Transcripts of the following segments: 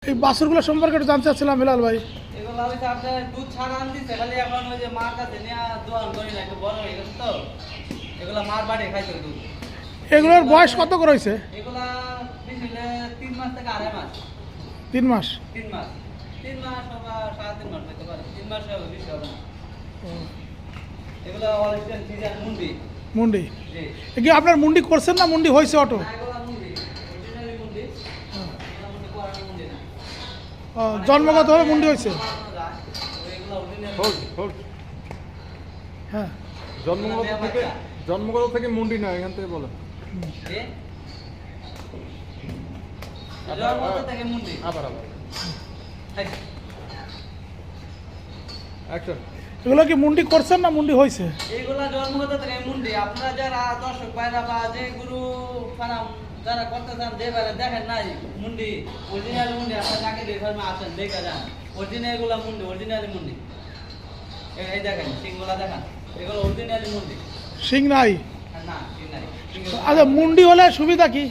এই বাছুরগুলো সম্পর্কে একটু জানতে চাচ্ছিলাম বিলাল ভাই। এগুলো হচ্ছে আপনার দুধ ছাড়া আনতেছে, খালি এখন ওই যে মার কাছে নিয়ে দোয়ান করি না, একটু বড় হয়ে গেছে তো এগুলা মার বাড়ি খাইছে দুধ। এগুলোর বয়স কত করে হয়েছে? এগুলা বেশি হলে 3 মাস থেকে 2.5 মাস। 3 মাস। 3 মাস 3 মাস বা 3.5 মাস হতে পারে, 3 মাস হবে, বেশি হবে না। এগুলা অরিজিনাল ফিজিয়ান মুন্ডি। মুন্ডি জি। কি আপনার মুন্ডি করছেন না মুন্ডি হয়েছে অটো? না, এগুলা মুন্ডি, অরিজিনালি মুন্ডি। এগুলা মুন্ডি করানো মুন্ডি না। জন্মগতভাবে মুন্ডি হয়েছে। এগুলা অরিজিনাল। হ্যাঁ, জন্মগত থেকে মুন্ডি না, এখান থেকে বলো। জি। জন্মগত থেকে মুন্ডি। আবার অ্যাকশন। এগুলো কি মুন্ডি করছেন না মুন্ডি হয়েছে? এইগুলা জন্মগত থেকে মুন্ডি। আপনারা যারা দর্শক ভাইরা বা যে গুরু ফার্ম যারা করতে চান, যে বাইরে দেখেন নাই মুন্ডি, অরিজিনাল মুন্ডি, আপনারা যাকে দেখেন আসেন দেখে যান, অরিজিনাল গুলা মুন্ডি, অরিজিনাল মুন্ডি। এই দেখেন সিংগুলা দেখেন, এগুলো অরিজিনাল মুন্ডি। সিং নাই? না, সিং নাই। আচ্ছা, মুন্ডি হলে সুবিধা কি?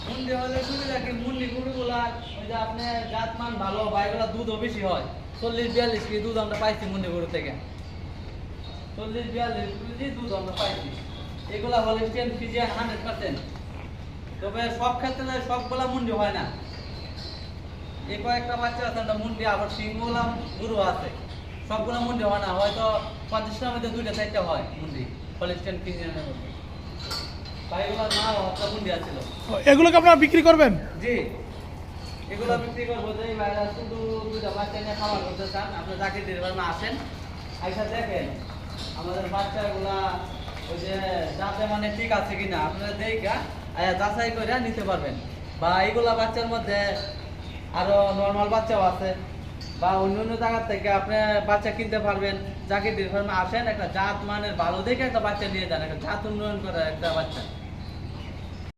মুন্ডি হলে সুবিধা কি, মুন্ডি গরুগুলা ওই যে আপনি জাতমান ভালো বা এগুলা দুধও বেশি হয়। 40-42 কেজি দুধ আমরা পাইছি মুন্ডি গরু থেকে, 40-42 কেজি দুধ আমরা পাইছি। এগুলা হলিস্টিয়ান ফ্রিজিয়ান 100%। তবে সব ক্ষেত্রে সবগুলা মুন্ডি হয় না, এই কয়েকটা বাচ্চা আছে আমরা মুন্ডি, আবার সিংগুলা গরু আছে, সবগুলা মুন্ডি হয় না, হয়তো 50টার মধ্যে 2-4টা হয় মুন্ডি হলিস্টিয়ান ফ্রিজিয়ানের মধ্যে। ভাই এগুলা না হত্যা মুন্ডি আছিল। এগুলোকে আপনারা বিক্রি করবেন? জি, এগুলো বিক্রি করবো। যে ভাইরা শুধু দুইটা বাচ্চা নিয়ে খাবার করতে চান, আপনি চাকরি দিতে পারবেন, আসেন আইসা দেখেন আমাদের বাচ্চাগুলা ওই যে যাতে মানে ঠিক আছে কিনা আপনারা দেখা যাচাই করে নিতে পারবেন। বা এইগুলা বাচ্চার মধ্যে আরো নর্মাল বাচ্চাও আছে, বা অন্য অন্য জায়গার থেকে আপনি বাচ্চা কিনতে পারবেন, চাকরি দিতে পারবেন। আসেন একটা জাত মানের ভালো দেখে একটা বাচ্চা নিয়ে যান, একটা জাত উন্নয়ন করে একটা বাচ্চা।